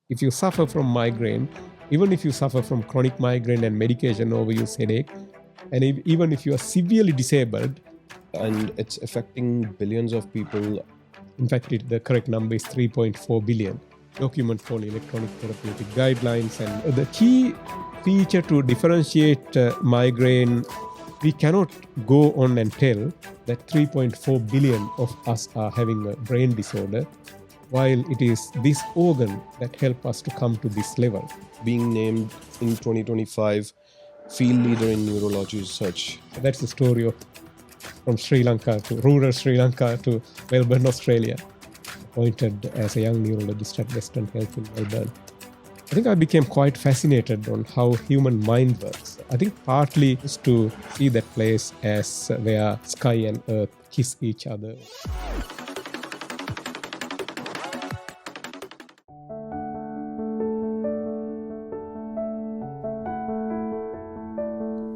If you suffer from migraine, even if you suffer from chronic migraine and medication overuse headache, and even if you are severely disabled, and it's affecting billions of people. In fact, the correct number is 3.4 billion. Document called electronic therapeutic guidelines. And the key feature to differentiate migraine, we cannot go on and tell that 3.4 billion of us are having a brain disorder, while it is this organ that help us to come to this level. Being named in 2025 field leader in neurology research. So that's the story of from Sri Lanka to rural Sri Lanka to Melbourne, Australia. Appointed as a young neurologist at Western Health in Melbourne. I think I became quite fascinated on how human mind works. I think partly is to see that place as where sky and earth kiss each other.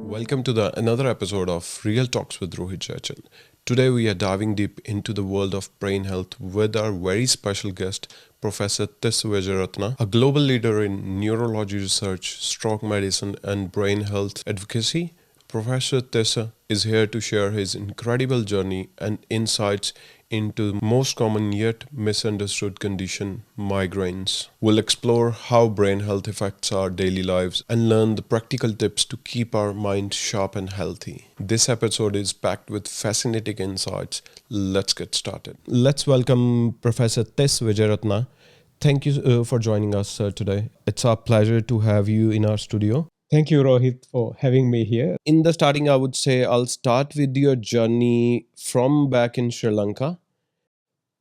Welcome to another episode of Real Talks with Rohit Jaichand. Today we are diving deep into the world of brain health with our very special guest, Professor Tissa Wijeratne, a global leader in neurology research, stroke medicine, and brain health advocacy. Professor Tissa is here to share his incredible journey and insights into the most common yet misunderstood condition, migraines. We'll explore how brain health affects our daily lives and learn the practical tips to keep our mind sharp and healthy. This episode is packed with fascinating insights. Let's get started. Let's welcome Professor Tissa Wijeratne. Thank you for joining us today. It's our pleasure to have you in our studio. Thank you, Rohit, for having me here. In the starting, I would say I'll start with your journey from back in Sri Lanka,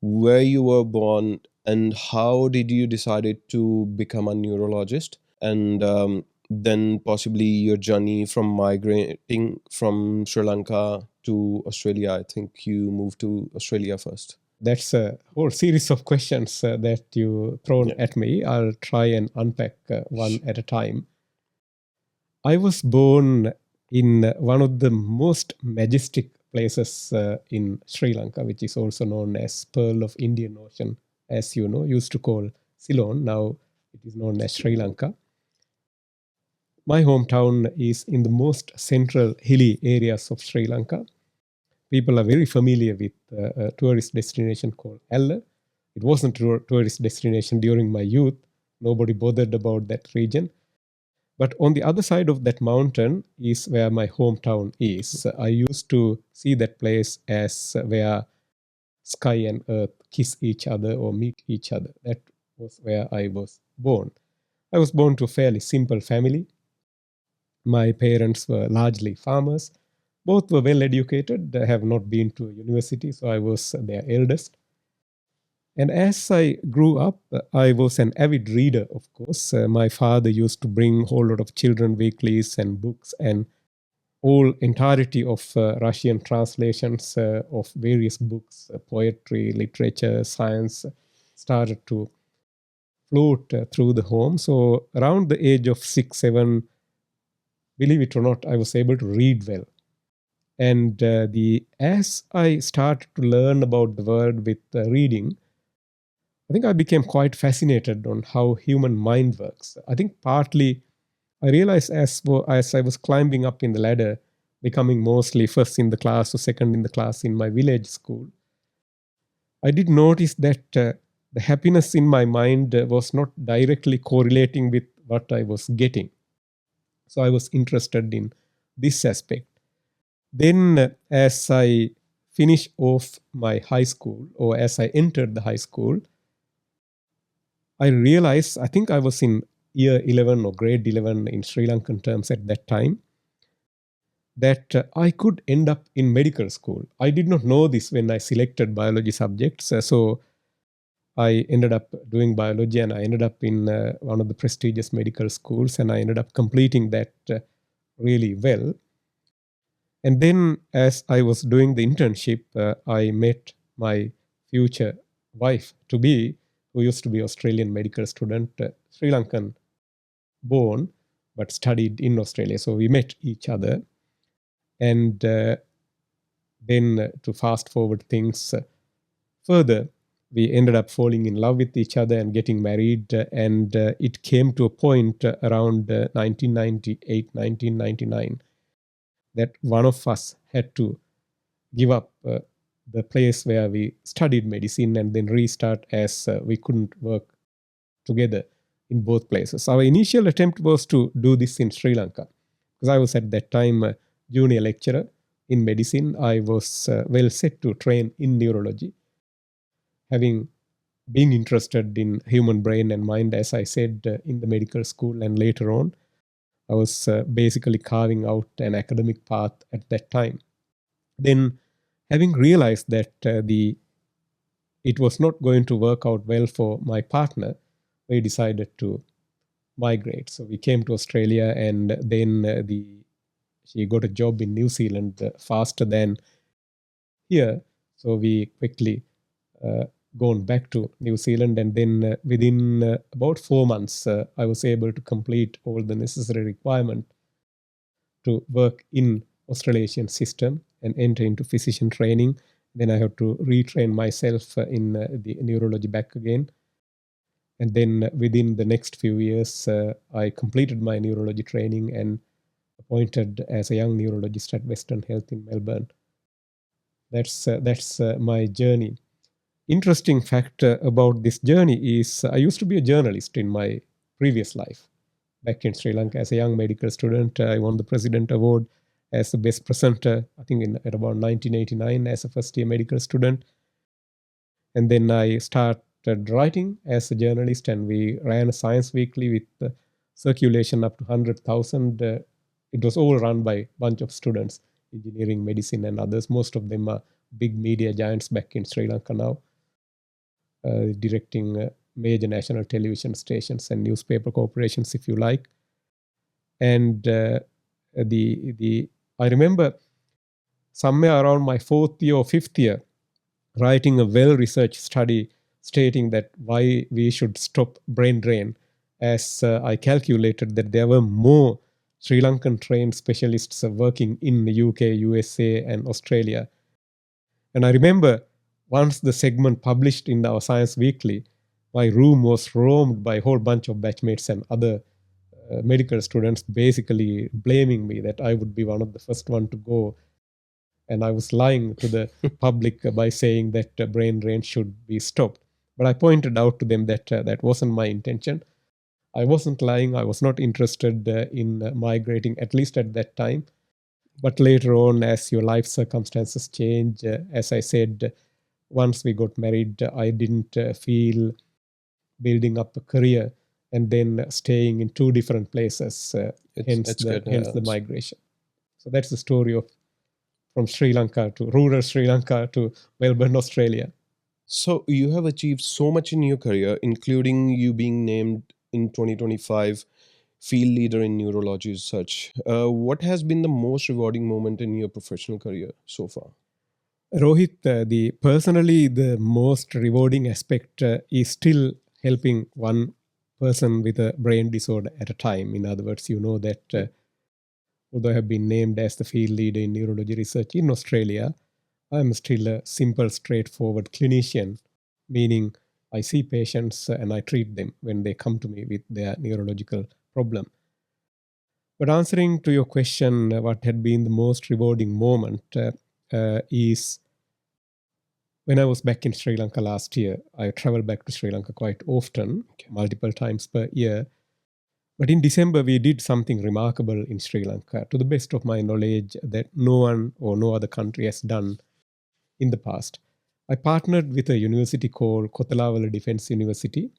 where you were born, and how did you decided to become a neurologist, and then possibly your journey from migrating from Sri Lanka to Australia. I think you moved to Australia first. That's a whole series of questions that you thrown at me. I'll try and unpack one at a time. I was born in one of the most majestic places in Sri Lanka, which is also known as Pearl of Indian Ocean, as you know, used to call Ceylon. Now it is known as Sri Lanka. My hometown is in the most central hilly areas of Sri Lanka. People are very familiar with a tourist destination called Alla. It wasn't a tourist destination during my youth. Nobody bothered about that region. But on the other side of that mountain is where my hometown is. I used to see that place as where sky and earth kiss each other or meet each other. That was where I was born. I was born to a fairly simple family. My parents were largely farmers. Both were well educated. They have not been to a university, so I was their eldest. And as I grew up, I was an avid reader, of course. My father used to bring a whole lot of children weeklies and books and whole entirety of Russian translations of various books, poetry, literature, science, started to float through the home. So around the age of 6, 7, believe it or not, I was able to read well. And as I started to learn about the world with reading, I think I became quite fascinated on how human mind works. I think partly I realized as I was climbing up in the ladder, becoming mostly first in the class or second in the class in my village school, I did notice that the happiness in my mind was not directly correlating with what I was getting. So I was interested in this aspect. Then as I finished off my high school, or as I entered the high school, I realized, I think I was in year 11 or grade 11 in Sri Lankan terms at that time, that I could end up in medical school. I did not know this when I selected biology subjects. So I ended up doing biology and I ended up in one of the prestigious medical schools, and I ended up completing that really well. And then as I was doing the internship, I met my future wife-to-be, who used to be Australian medical student, Sri Lankan born, but studied in Australia. So we met each other. And then to fast forward things further, we ended up falling in love with each other and getting married. And it came to a point around 1998, 1999, that one of us had to give up the place where we studied medicine and then restart, as we couldn't work together in both places. Our initial attempt was to do this in Sri Lanka, because I was at that time a junior lecturer in medicine. I was well set to train in neurology, having been interested in human brain and mind, as I said, in the medical school. And later on, I was basically carving out an academic path at that time. Then, having realized that it was not going to work out well for my partner, we decided to migrate. So we came to Australia, and then she got a job in New Zealand faster than here. So we quickly gone back to New Zealand, and then within about 4 months, I was able to complete all the necessary requirement to work in Australasian system and enter into physician training. Then I had to retrain myself in the neurology back again. And then within the next few years, I completed my neurology training and appointed as a young neurologist at Western Health in Melbourne. That's my journey. Interesting fact about this journey is I used to be a journalist in my previous life. Back in Sri Lanka as a young medical student, I won the President Award as the best presenter, I think at about 1989 as a first-year medical student. And then I started writing as a journalist, and we ran a science weekly with circulation up to 100,000. It was all run by a bunch of students, engineering, medicine, and others. Most of them are big media giants back in Sri Lanka now, directing major national television stations and newspaper corporations, if you like. And I remember somewhere around my 4th year or 5th year, writing a well-researched study stating that why we should stop brain drain, as I calculated that there were more Sri Lankan trained specialists working in the UK, USA, and Australia. And I remember once the segment published in our Science Weekly, my room was roamed by a whole bunch of batchmates and other medical students, basically blaming me that I would be one of the first one to go. And I was lying to the public by saying that brain drain should be stopped. But I pointed out to them that that wasn't my intention. I wasn't lying. I was not interested in migrating, at least at that time. But later on, as your life circumstances change, as I said, once we got married, I didn't feel building up a career and then staying in 2 different places, hence the migration. So that's the story of from Sri Lanka to rural Sri Lanka to Melbourne, Australia. So you have achieved so much in your career, including you being named in 2025 field leader in neurology research. What has been the most rewarding moment in your professional career so far? Rohit, personally, the most rewarding aspect is still helping one person with a brain disorder at a time. In other words, you know that although I have been named as the field leader in neurology research in Australia, I'm still a simple, straightforward clinician, meaning I see patients and I treat them when they come to me with their neurological problem. But answering to your question, what had been the most rewarding moment is when I was back in Sri Lanka last year. I travel back to Sri Lanka quite often, multiple times per year. But in December, we did something remarkable in Sri Lanka, to the best of my knowledge, that no one or no other country has done in the past. I partnered with a university called Kotalawala Defence University.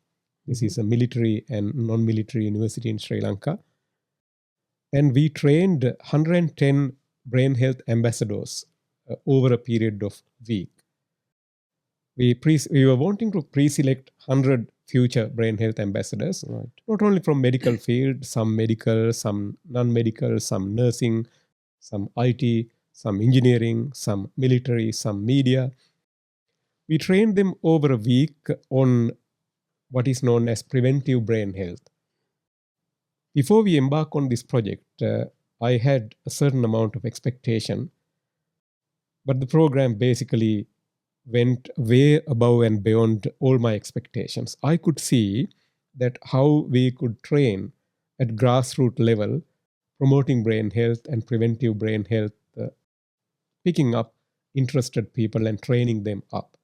This is a military and non-military university in Sri Lanka. And we trained 110 brain health ambassadors over a period of a week. We were wanting to pre-select 100 future brain health ambassadors, Right. not only from medical field, some medical, some non-medical, some nursing, some IT, some engineering, some military, some media. We trained them over a week on what is known as preventive brain health. Before we embark on this project, I had a certain amount of expectation, but the program basically went way above and beyond all my expectations. I could see that how we could train at grassroots level, promoting brain health and preventive brain health, picking up interested people and training them up.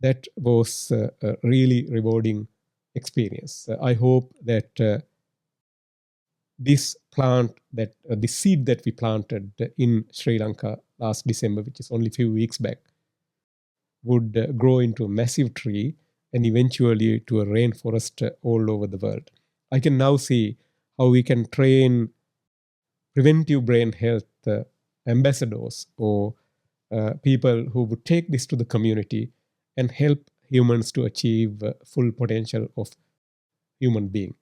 That was a really rewarding experience. I hope that this plant, that the seed that we planted in Sri Lanka last December, which is only a few weeks back, would grow into a massive tree and eventually to a rainforest all over the world. I can now see how we can train preventive brain health ambassadors or people who would take this to the community and help humans to achieve full potential of human being.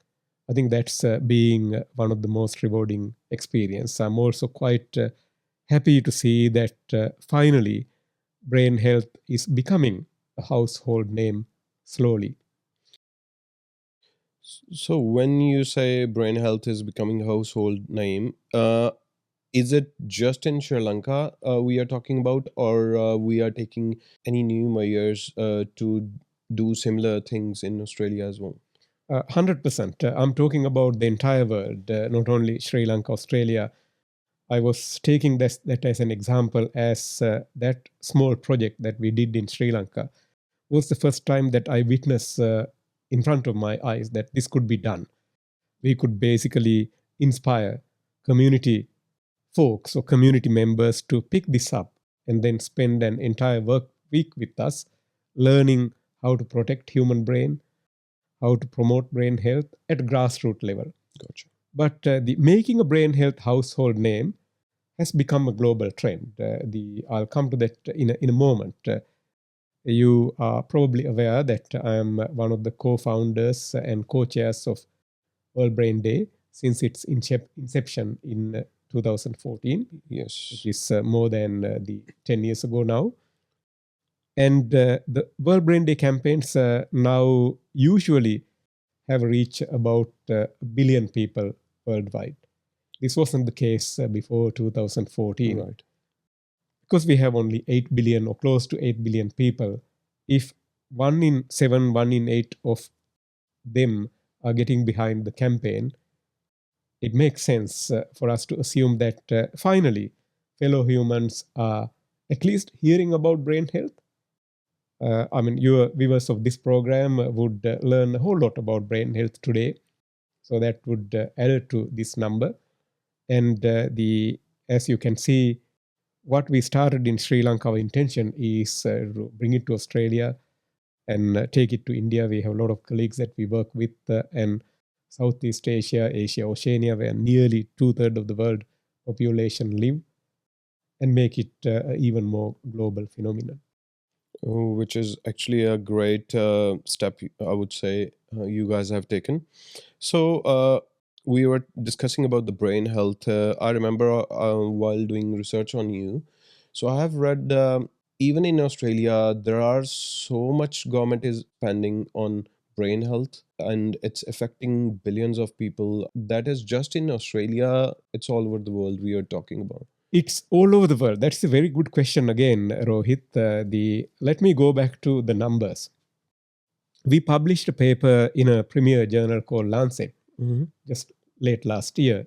I think that's being one of the most rewarding experience. I'm also quite happy to see that finally brain health is becoming a household name slowly. So when you say brain health is becoming a household name, is it just in Sri Lanka we are talking about, or we are taking any new measures to do similar things in Australia as well? 100%. I'm talking about the entire world, not only Sri Lanka, Australia. I was taking that as an example, as that small project that we did in Sri Lanka was the first time that I witnessed in front of my eyes that this could be done. We could basically inspire community folks or community members to pick this up and then spend an entire work week with us learning how to protect human brain, how to promote brain health at grassroots level. Gotcha. But the making a brain health household name has become a global trend. I'll come to that in a moment. You are probably aware that I am one of the co-founders and co-chairs of World Brain Day since its inception in 2014. Yes. It is more than the 10 years ago now. And the World Brain Day campaigns now usually have reached about a billion people worldwide. This wasn't the case before 2014. Right. Because we have only 8 billion or close to 8 billion people, if 1 in 7, 1 in 8 of them are getting behind the campaign, it makes sense for us to assume that finally fellow humans are at least hearing about brain health. Your viewers of this program would learn a whole lot about brain health today. So that would add to this number. And as you can see, what we started in Sri Lanka, our intention is to bring it to Australia and take it to India. We have a lot of colleagues that we work with, and Southeast Asia, Asia, Oceania, where nearly 2/3 of the world population live, and make it even more global phenomenon. Which is actually a great step, I would say, you guys have taken. So we were discussing about the brain health. I remember while doing research on you. So I have read even in Australia, there are so much government is spending on brain health and it's affecting billions of people. That is just in Australia. It's all over the world we are talking about. It's all over the world. That's a very good question again, Rohit. Let me go back to the numbers. We published a paper in a premier journal called Lancet just late last year.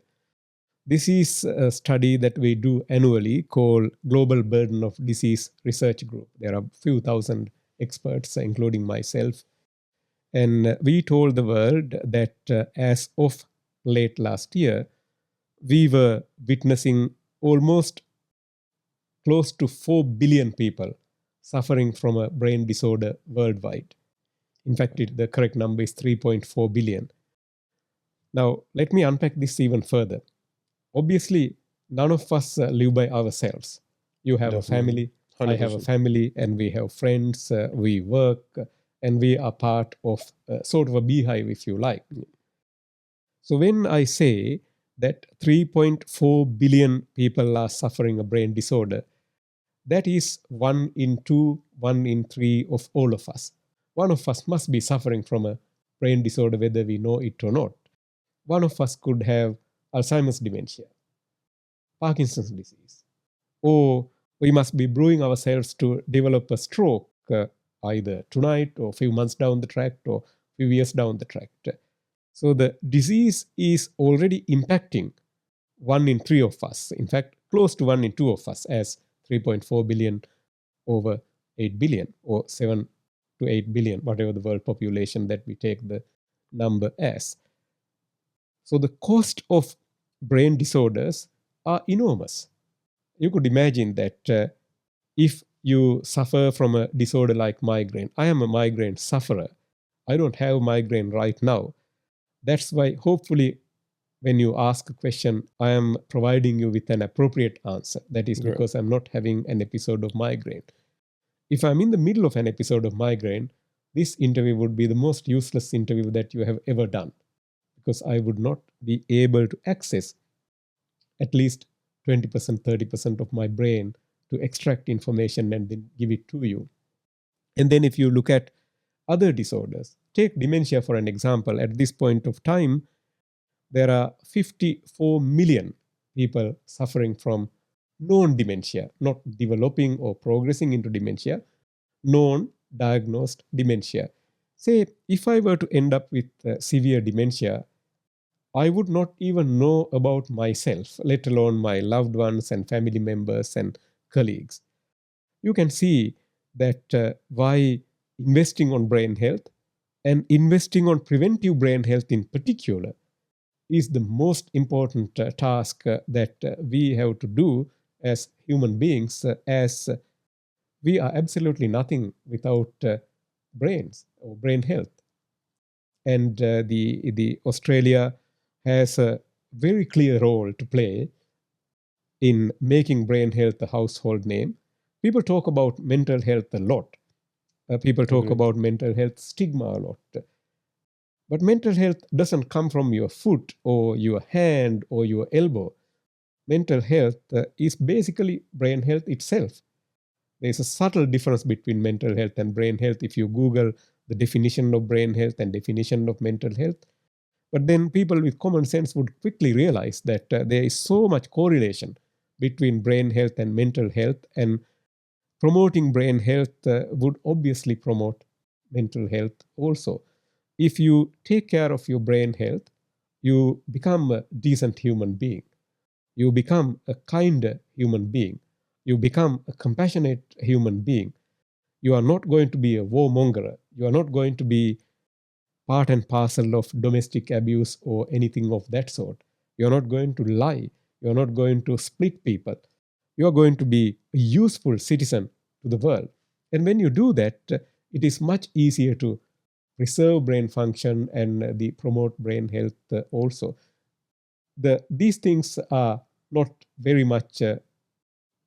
This is a study that we do annually called Global Burden of Disease Research Group. There are a few thousand experts, including myself. And we told the world that as of late last year, we were witnessing almost close to 4 billion people suffering from a brain disorder worldwide. In fact, the correct number is 3.4 billion. Now, let me unpack this even further. Obviously, none of us live by ourselves. You have Definitely. a family, 100%. I have a family, and we have friends, we work, and we are part of sort of a beehive, if you like. So when I say that 3.4 billion people are suffering a brain disorder, that is 1 in 2, 1 in 3 of all of us. One of us must be suffering from a brain disorder, whether we know it or not. One of us could have Alzheimer's dementia, Parkinson's disease, or we must be brewing ourselves to develop a stroke either tonight or a few months down the track or a few years down the track. So the disease is already impacting 1 in 3 of us. In fact, close to 1 in 2 of us, as 3.4 billion over 8 billion or 7 to 8 billion, whatever the world population that we take the number as. So the cost of brain disorders are enormous. You could imagine that if you suffer from a disorder like migraine, I am a migraine sufferer. I don't have migraine right now. That's why hopefully when you ask a question, I am providing you with an appropriate answer. That is because I'm not having an episode of migraine. If I'm in the middle of an episode of migraine, this interview would be the most useless interview that you have ever done, because I would not be able to access at least 20%, 30% of my brain to extract information and then give it to you. And then if you look at other disorders, take dementia for an example. At this point of time, there are 54 million people suffering from known dementia, not developing or progressing into dementia, known diagnosed dementia. Say, if I were to end up with severe dementia, I would not even know about myself, let alone my loved ones and family members and colleagues. You can see that why investing on brain health and investing on preventive brain health in particular is the most important task that we have to do as human beings, as we are absolutely nothing without brains or brain health. And the Australia has a very clear role to play in making brain health a household name. People talk about mental health a lot. People talk about mental health stigma a lot. But mental health doesn't come from your foot or your hand or your elbow. Mental health is basically brain health itself. There's a subtle difference between mental health and brain health if you Google the definition of brain health and definition of mental health. But then people with common sense would quickly realize that there is so much correlation between brain health and mental health, and promoting brain health would obviously promote mental health also. If you take care of your brain health, you become a decent human being. You become a kinder human being. You become a compassionate human being. You are not going to be a warmonger. You are not going to be part and parcel of domestic abuse or anything of that sort. You are not going to lie. You are not going to split people. You are going to be a useful citizen to the world. And when you do that, it is much easier to preserve brain function and promote brain health also. These things are not very much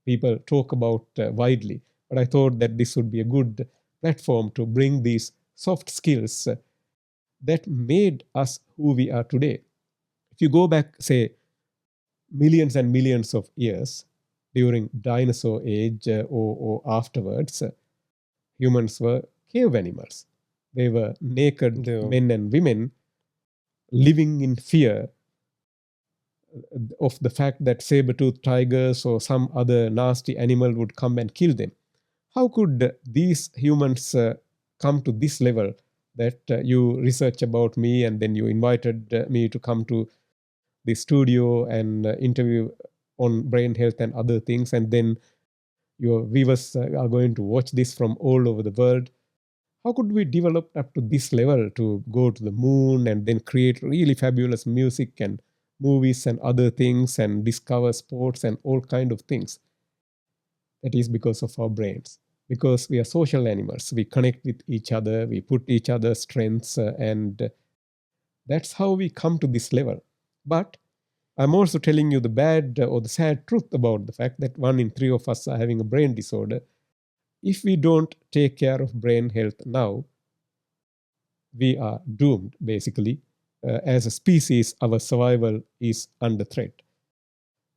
people talk about widely, but I thought that this would be a good platform to bring these soft skills that made us who we are today. If you go back, say, millions and millions of years during dinosaur age or afterwards, humans were cave animals. They were naked men and women living in fear of the fact that saber-toothed tigers or some other nasty animal would come and kill them. How could these humans come to this level that you research about me and then you invited me to come to the studio and interview on brain health and other things, and then your viewers are going to watch this from all over the world? How could we develop up to this level to go to the moon and then create really fabulous music and movies and other things and discover sports and all kind of things? That is because of our brains. Because we are social animals. We connect with each other. We put each other's strengths and that's how we come to this level. But I'm also telling you the bad or the sad truth about the fact that 1 in 3 of us are having a brain disorder. If we don't take care of brain health now, we are doomed, basically. As a species, our survival is under threat.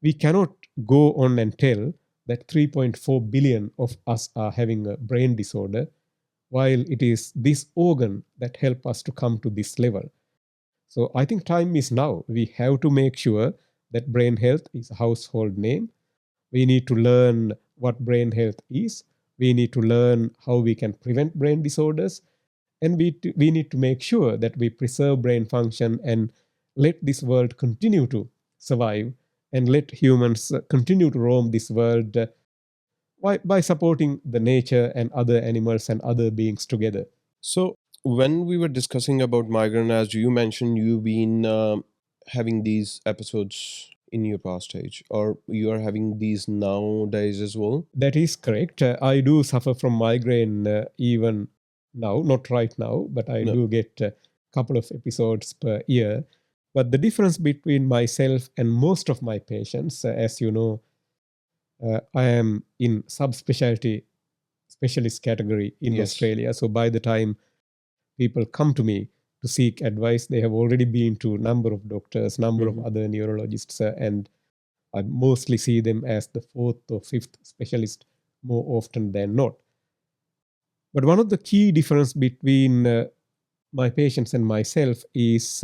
We cannot go on and tell that 3.4 billion of us are having a brain disorder, while it is this organ that help us to come to this level. So I think time is now. We have to make sure that brain health is a household name. We need to learn what brain health is. We need to learn how we can prevent brain disorders. And we need to make sure that we preserve brain function and let this world continue to survive and let humans continue to roam this world by supporting the nature and other animals and other beings together. So, when we were discussing about migraine, as you mentioned, you've been having these episodes in your past age, or you are having these nowadays as well? That is correct. I do suffer from migraine even now, not right now, but I No. do get a couple of episodes per year. But the difference between myself and most of my patients, as you know, I am in subspecialty specialist category in Yes. Australia. So by the time people come to me to seek advice, they have already been to a number of doctors, number of other neurologists, and I mostly see them as the fourth or fifth specialist more often than not. But one of the key difference between my patients and myself is,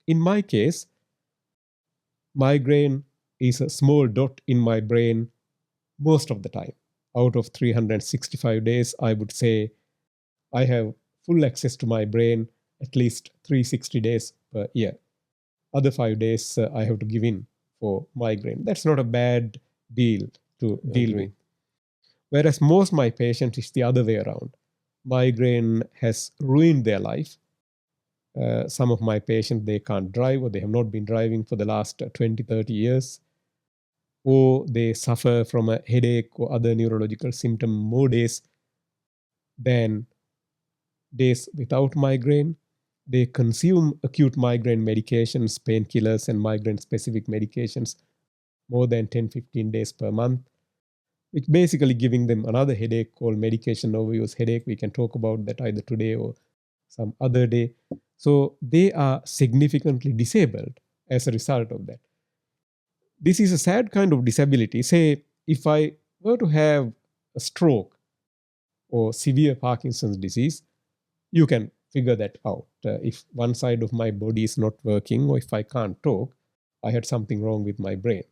in my case, migraine is a small dot in my brain most of the time. Out of 365 days, I would say I have full access to my brain at least 360 days per year. Other 5 days, I have to give in for migraine. That's not a bad deal to deal with. Whereas most my patients is the other way around. Migraine has ruined their life. Some of my patients, they can't drive or they have not been driving for the last 20, 30 years. Or they suffer from a headache or other neurological symptom more days than days without migraine. They consume acute migraine medications, painkillers, and migraine specific medications more than 10, 15 days per month, which basically giving them another headache called medication overuse headache. We can talk about that either today or some other day. So they are significantly disabled as a result of that. This is a sad kind of disability. Say, if I were to have a stroke or severe Parkinson's disease, you can figure that out. If one side of my body is not working or if I can't talk, I had something wrong with my brain.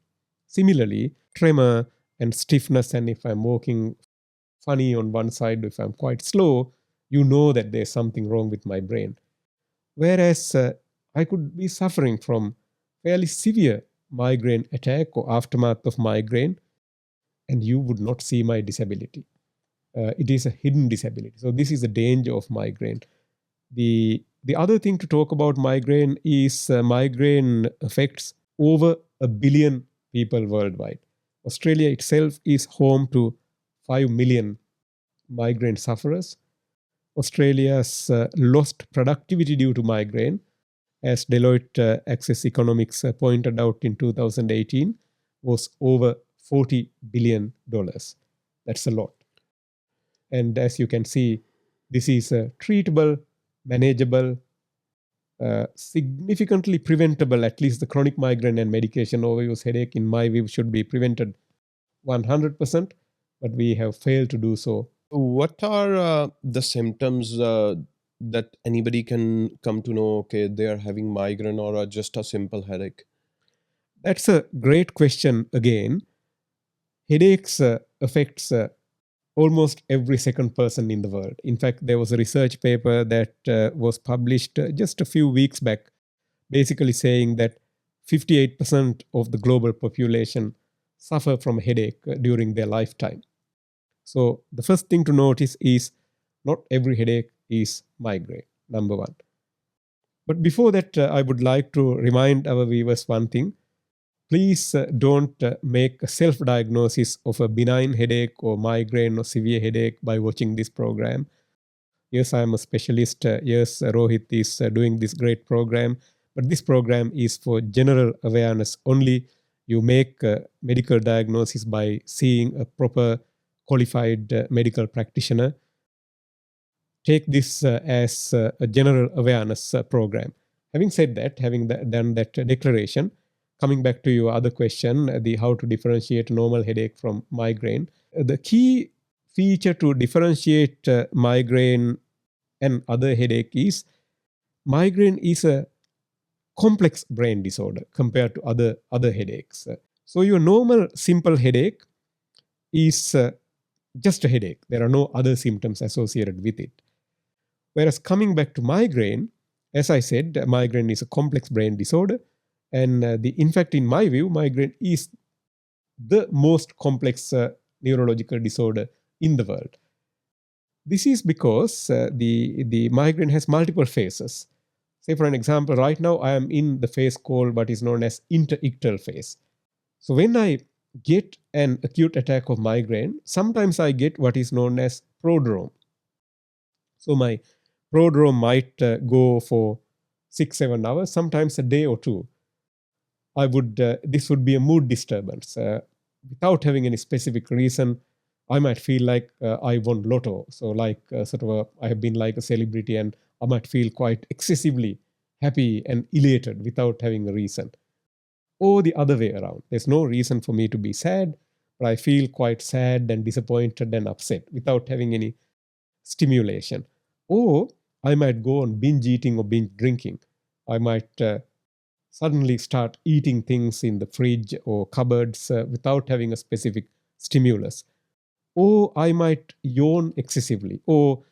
Similarly, tremor and stiffness, and if I'm walking funny on one side, if I'm quite slow, you know that there's something wrong with my brain. Whereas I could be suffering from fairly severe migraine attack or aftermath of migraine, and you would not see my disability. It is a hidden disability. So this is the danger of migraine. The other thing to talk about migraine is migraine affects over 1 billion people worldwide. Australia itself is home to 5 million migraine sufferers. Australia's lost productivity due to migraine, as Deloitte Access Economics pointed out in 2018, was over $40 billion. That's a lot. And as you can see, this is treatable, manageable, significantly preventable. At least the chronic migraine and medication overuse headache, in my view, should be prevented 100%, but we have failed to do so. What are the symptoms that anybody can come to know, okay, they are having migraine or just a simple headache? That's a great question again. Headaches affects almost every second person in the world. In fact, there was a research paper that was published just a few weeks back, basically saying that 58% of the global population suffer from headache during their lifetime. So the first thing to notice is not every headache is migraine, number one. But before that, I would like to remind our viewers one thing. Please don't make a self-diagnosis of a benign headache or migraine or severe headache by watching this program. Yes, I am a specialist. Yes, Rohit is doing this great program. But this program is for general awareness only. You make a medical diagnosis by seeing a proper qualified medical practitioner. Take this as a general awareness program. Having said that, having done that declaration, coming back to your other question, the how to differentiate normal headache from migraine. The key feature to differentiate migraine and other headache is migraine is a complex brain disorder compared to other headaches. So your normal simple headache is just a headache. There are no other symptoms associated with it. Whereas coming back to migraine, as I said, migraine is a complex brain disorder. And in fact, in my view, migraine is the most complex neurological disorder in the world. This is because the migraine has multiple phases. Say, for an example, right now I am in the phase called what is known as interictal phase. So when I get an acute attack of migraine, sometimes I get what is known as prodrome. So my prodrome might go for 6-7 hours, sometimes a day or two. This would be a mood disturbance. Without having any specific reason, I might feel like I won lotto. So like I have been like a celebrity, and I might feel quite excessively happy and elated without having a reason. Or the other way around. There's no reason for me to be sad, but I feel quite sad and disappointed and upset without having any stimulation. Or I might go on binge eating or binge drinking. I might suddenly start eating things in the fridge or cupboards without having a specific stimulus. Or I might yawn excessively. Or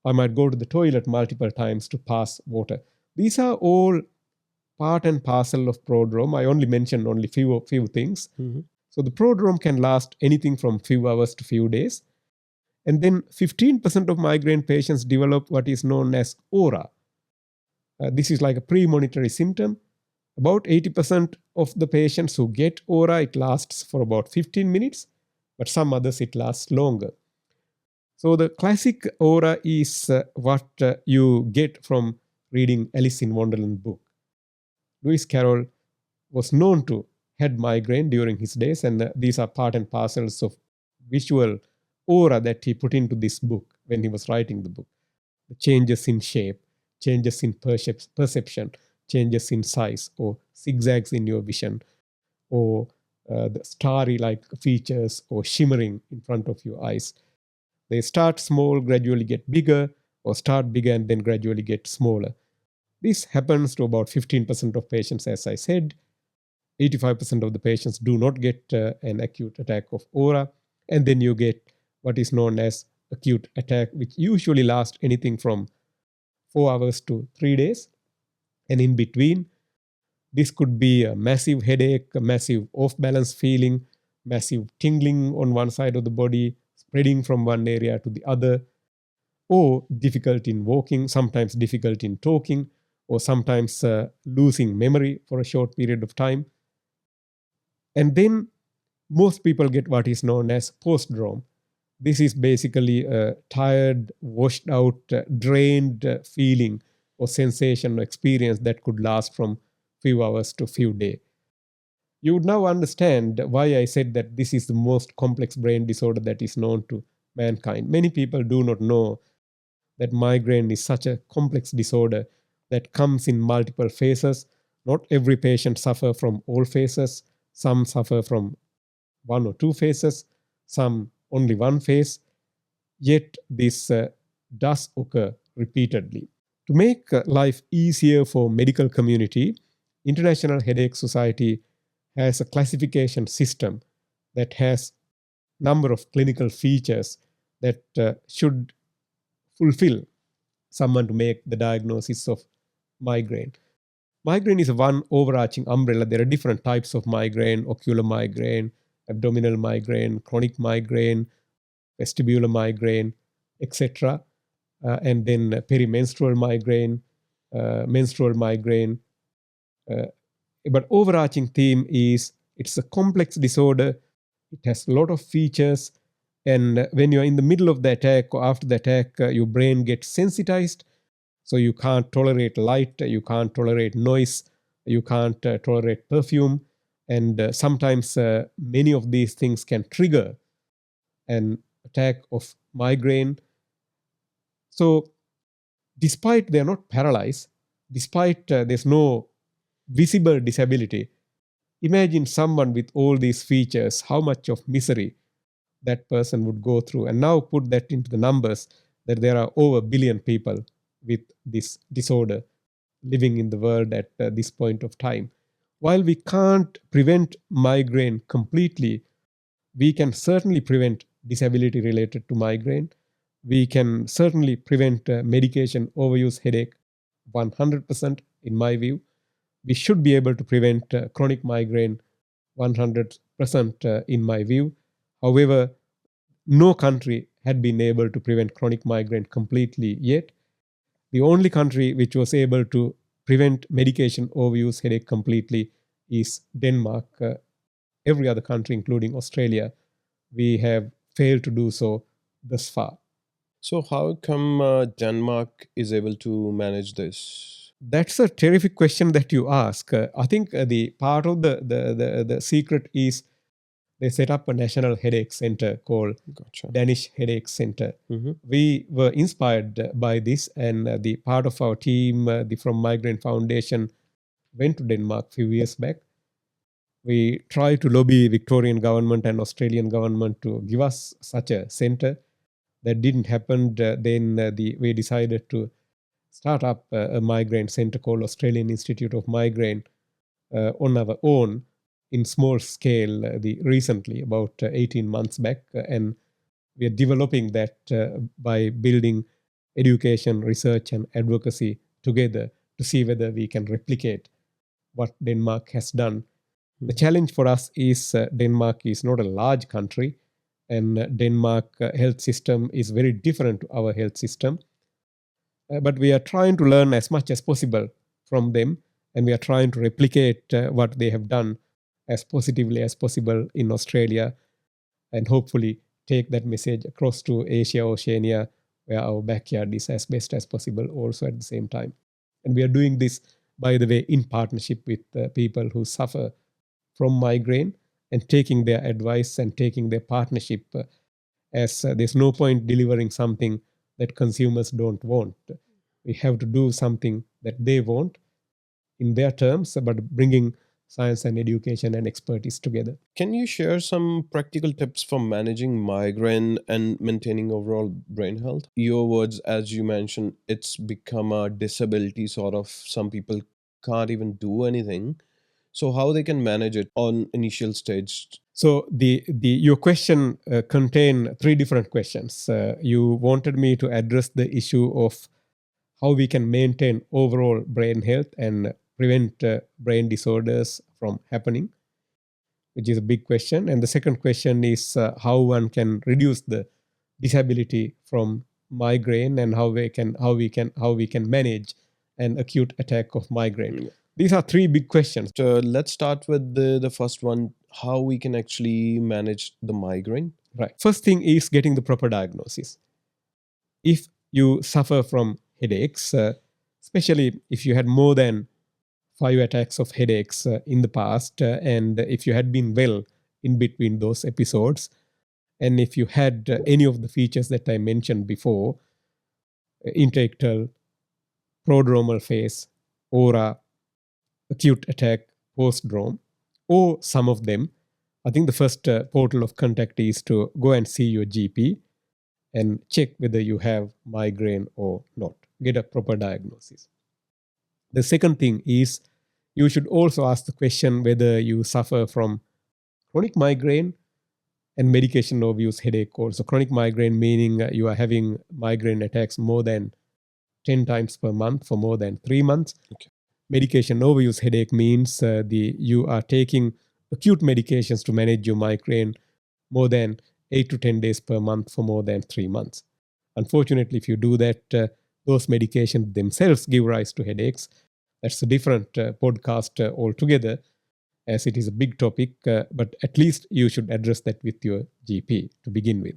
I might go to the toilet multiple times to pass water. These are all part and parcel of prodrome. I only mentioned only few things. Mm-hmm. So the prodrome can last anything from few hours to few days. And then 15% of migraine patients develop what is known as aura. This is like a premonitory symptom. About 80% of the patients who get aura, it lasts for about 15 minutes, but some others it lasts longer. So the classic aura is what you get from reading Alice in Wonderland book. Lewis Carroll was known to had migraine during his days, and these are part and parcels of visual aura that he put into this book when he was writing the book. The changes in shape, changes in perception, changes in size, or zigzags in your vision, or the starry-like features, or shimmering in front of your eyes. They start small, gradually get bigger, or start bigger and then gradually get smaller. This happens to about 15% of patients, as I said. 85% of the patients do not get an acute attack of aura. And then you get what is known as acute attack, which usually lasts anything from 4 hours to 3 days. And in between, this could be a massive headache, a massive off-balance feeling, massive tingling on one side of the body, spreading from one area to the other, or difficulty in walking, sometimes difficulty in talking, or sometimes losing memory for a short period of time. And then most people get what is known as postdrome. This is basically a tired, washed out, drained feeling or sensation or experience that could last from few hours to few days. You would now understand why I said that this is the most complex brain disorder that is known to mankind. Many people do not know that migraine is such a complex disorder that comes in multiple phases. Not every patient suffers from all phases. Some suffer from 1 or 2 phases, some only 1 phase. Yet this does occur repeatedly. To make life easier for medical community, International Headache Society has a classification system that has number of clinical features that should fulfill someone to make the diagnosis of migraine. Migraine is one overarching umbrella. There are different types of migraine: ocular migraine, abdominal migraine, chronic migraine, vestibular migraine, etc. And then perimenstrual migraine, menstrual migraine. But overarching theme is it's a complex disorder. It has a lot of features. And when you're in the middle of the attack or after the attack, your brain gets sensitized. So you can't tolerate light, you can't tolerate noise, you can't tolerate perfume. And sometimes many of these things can trigger an attack of migraine. So despite they're not paralyzed, despite there's no visible disability, imagine someone with all these features, how much of misery that person would go through. And now put that into the numbers that there are over 1 billion people with this disorder living in the world at this point of time. While we can't prevent migraine completely, we can certainly prevent disability related to migraine. We can certainly prevent medication overuse headache 100% in my view. We should be able to prevent chronic migraine 100% in my view. However, no country had been able to prevent chronic migraine completely yet. The only country which was able to prevent medication overuse headache completely is Denmark. Every other country, including Australia, we have failed to do so thus far. So how come Denmark is able to manage this? That's a terrific question that you ask. I think the part of the secret is they set up a national headache center called Danish Headache Center. We were inspired by this, and the part of our team, from Migraine Foundation, went to Denmark a few years back. We tried to lobby Victorian government and Australian government to give us such a center. That didn't happen. Then we decided to start up a migraine center called Australian Institute of Migraine on our own in small scale recently, about 18 months back. And we are developing that by building education, research, and advocacy together to see whether we can replicate what Denmark has done. The challenge for us is Denmark is not a large country, and Denmark health system is very different to our health system. But we are trying to learn as much as possible from them, and we are trying to replicate what they have done as positively as possible in Australia, and hopefully take that message across to Asia, Oceania, where our backyard is as best as possible also at the same time. And we are doing this, by the way, in partnership with people who suffer from migraine, and taking their advice and taking their partnership, as there's no point delivering something that consumers don't want. We have to do something that they want in their terms, but bringing science and education and expertise together. Can you share some practical tips for managing migraine and maintaining overall brain health? Your words, as you mentioned, it's become a disability sort of. Some people can't even do anything. So how they can manage it on initial stage? So your question contained three different questions. You wanted me to address the issue of how we can maintain overall brain health and prevent brain disorders from happening, which is a big question. And the second question is how one can reduce the disability from migraine, and how we can manage an acute attack of migraine. These are three big questions. Let's start with the first one, how we can actually manage the migraine. Right. First thing is getting the proper diagnosis. If you suffer from headaches, especially if you had more than 5 attacks of headaches in the past, and if you had been well in between those episodes, and if you had any of the features that I mentioned before, intellectual, prodromal phase, aura, acute attack, postdrome, or some of them, I think the first portal of contact is to go and see your GP and check whether you have migraine or not. Get a proper diagnosis. The second thing is you should also ask the question whether you suffer from chronic migraine and medication overuse headache also. Chronic migraine meaning you are having migraine attacks more than 10 times per month for more than 3 months. Okay. Medication overuse headache means you are taking acute medications to manage your migraine more than 8 to 10 days per month for more than 3 months. Unfortunately, if you do that, those medications themselves give rise to headaches. That's a different podcast altogether, as it is a big topic, but at least you should address that with your GP to begin with.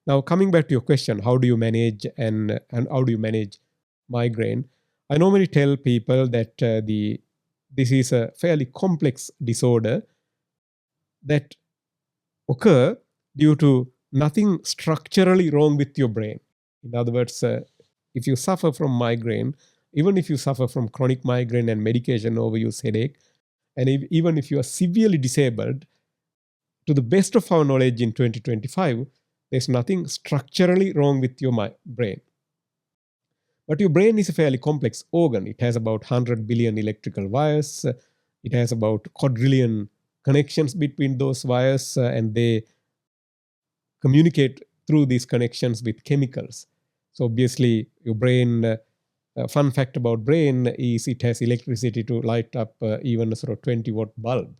Now, coming back to your question, how do you manage and how do you manage migraine? I normally tell people that this is a fairly complex disorder that occur due to nothing structurally wrong with your brain. In other words, if you suffer from migraine, even if you suffer from chronic migraine and medication overuse headache, and even if you are severely disabled, to the best of our knowledge in 2025, there's nothing structurally wrong with your brain. But your brain is a fairly complex organ. It has about 100 billion electrical wires. It has about quadrillion connections between those wires, and they communicate through these connections with chemicals. So obviously, your brain, fun fact about brain is it has electricity to light up even a sort of 20-watt bulb.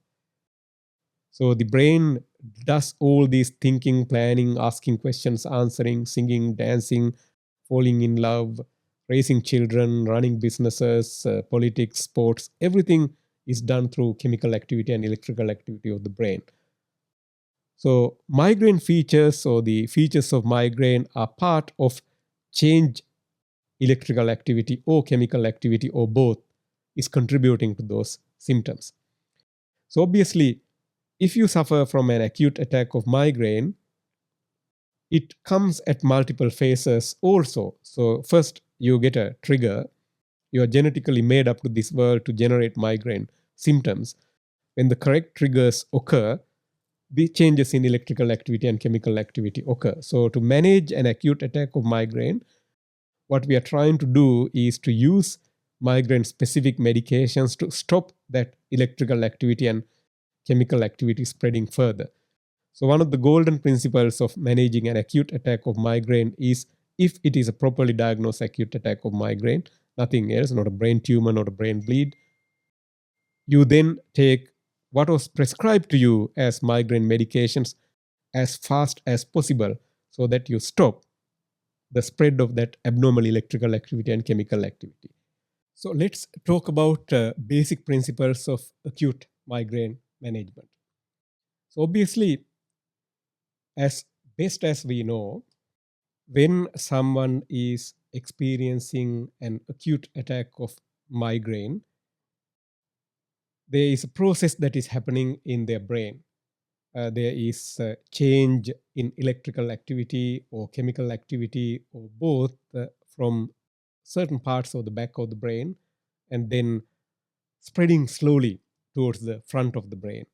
So the brain does all these thinking, planning, asking questions, answering, singing, dancing, falling in love, raising children, running businesses, politics, sports. Everything is done through chemical activity and electrical activity of the brain. So migraine features or the features of migraine are part of change electrical activity or chemical activity or both is contributing to those symptoms. So obviously, if you suffer from an acute attack of migraine, it comes at multiple phases also. So first, you get a trigger. You are genetically made up to this world to generate migraine symptoms. When the correct triggers occur, the changes in electrical activity and chemical activity occur. So to manage an acute attack of migraine, what we are trying to do is to use migraine-specific medications to stop that electrical activity and chemical activity spreading further. So one of the golden principles of managing an acute attack of migraine is if it is a properly diagnosed acute attack of migraine, nothing else, not a brain tumor, not a brain bleed, you then take what was prescribed to you as migraine medications as fast as possible so that you stop the spread of that abnormal electrical activity and chemical activity. So let's talk about basic principles of acute migraine management. So obviously, as best as we know, when someone is experiencing an acute attack of migraine, there is a process that is happening in their brain. There is a change in electrical activity or chemical activity or both from certain parts of the back of the brain and then spreading slowly towards the front of the brain.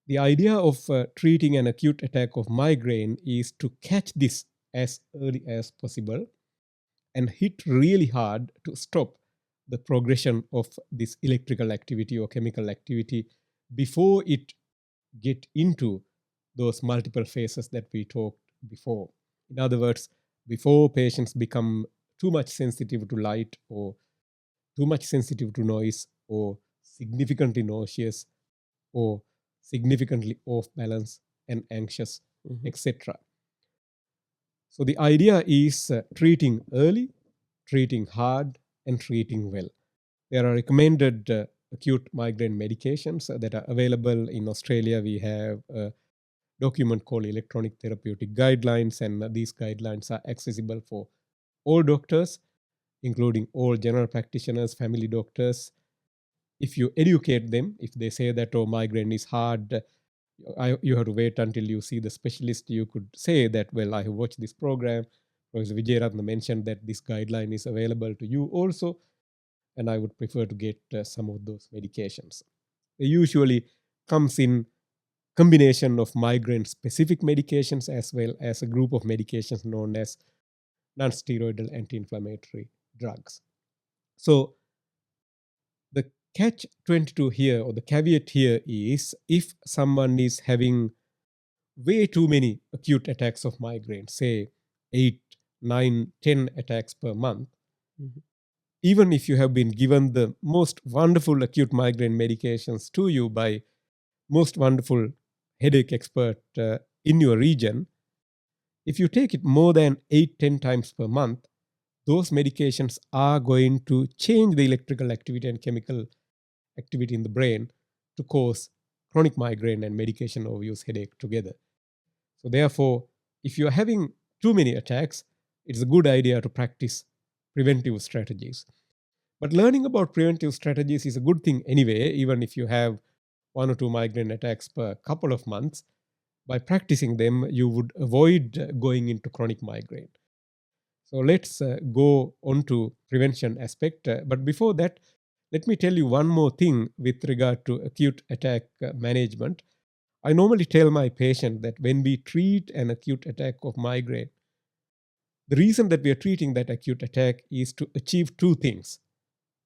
The idea of treating an acute attack of migraine is to catch this as early as possible and hit really hard to stop the progression of this electrical activity or chemical activity before it get into those multiple phases that we talked before. In other words, before patients become too much sensitive to light or too much sensitive to noise or significantly nauseous or significantly off balance and anxious, etc. So the idea is treating early, treating hard, and treating well. There are recommended acute migraine medications that are available in Australia. We have a document called Electronic Therapeutic Guidelines, and these guidelines are accessible for all doctors, including all general practitioners, family doctors. If you educate them, if they say that, oh, migraine is hard, you have to wait until you see the specialist. You could say that, well, I have watched this program. Professor Wijeratne mentioned that this guideline is available to you also, and I would prefer to get some of those medications. They usually comes in combination of migraine-specific medications as well as a group of medications known as non-steroidal anti-inflammatory drugs. So the catch-22 here, or the caveat here, is if someone is having way too many acute attacks of migraine, say 8, 9, 10 attacks per month, even if you have been given the most wonderful acute migraine medications to you by most wonderful headache expert in your region, if you take it more than 8, 10 times per month, those medications are going to change the electrical activity and chemical activity in the brain to cause chronic migraine and medication overuse headache together. So therefore, if you're having too many attacks, it's a good idea to practice preventive strategies. But learning about preventive strategies is a good thing anyway, even if you have 1 or 2 migraine attacks per couple of months. By practicing them, you would avoid going into chronic migraine. So let's go on to prevention aspect. But before that, let me tell you one more thing with regard to acute attack management. I normally tell my patient that when we treat an acute attack of migraine, the reason that we are treating that acute attack is to achieve 2 things.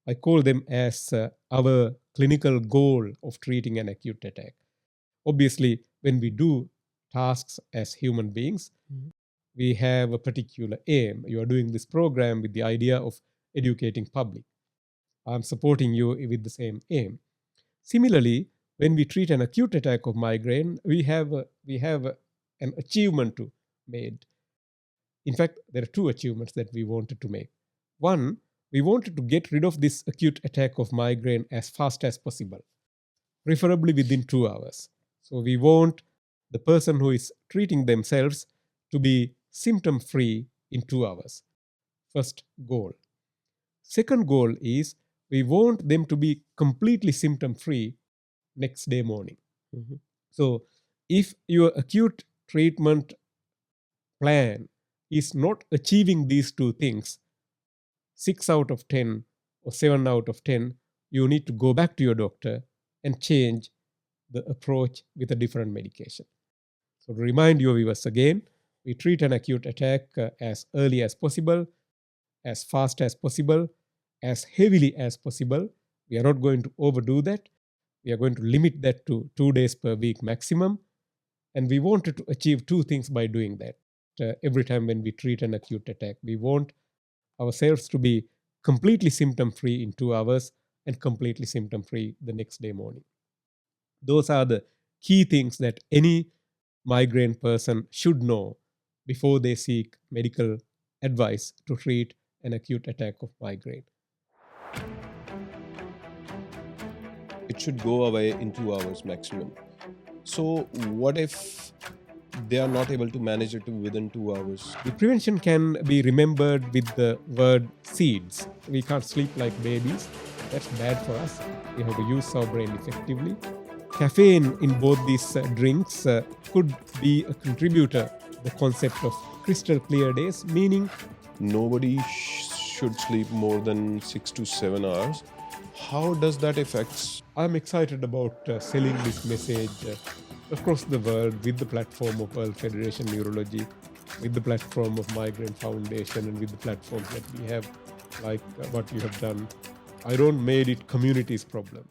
I call them as our clinical goal of treating an acute attack. Obviously, when we do tasks as human beings. We have a particular aim. You are doing this program with the idea of educating public. I'm supporting you with the same aim. Similarly, when we treat an acute attack of migraine, we have an achievement to made. In fact, there are two achievements that we wanted to make. One, we wanted to get rid of this acute attack of migraine as fast as possible, preferably within 2 hours. So we want the person who is treating themselves to be symptom-free in 2 hours. First goal. Second goal is we want them to be completely symptom-free next day morning. So if your acute treatment plan is not achieving these two things, 6 out of 10 or 7 out of 10, you need to go back to your doctor and change the approach with a different medication. So to remind your viewers again, we treat an acute attack as early as possible, as fast as possible, as heavily as possible. We are not going to overdo that. We are going to limit that to 2 days per week maximum. And we wanted to achieve two things by doing that. Every time when we treat an acute attack, we want ourselves to be completely symptom-free in 2 hours and completely symptom-free the next day morning. Those are the key things that any migraine person should know before they seek medical advice to treat an acute attack of migraine. It should go away in 2 hours maximum. So what if they are not able to manage it within 2 hours? The prevention can be remembered with the word seeds. We can't sleep like babies. That's bad for us. We have to use our brain effectively. Caffeine in both these drinks could be a contributor. The concept of crystal clear days, meaning Nobody should sleep more than 6 to 7 hours. How does that affect? I'm excited about selling this message across the world with the platform of World Federation Neurology, with the platform of Migraine Foundation, and with the platforms that we have, like what you have done. I don't made it community's problem.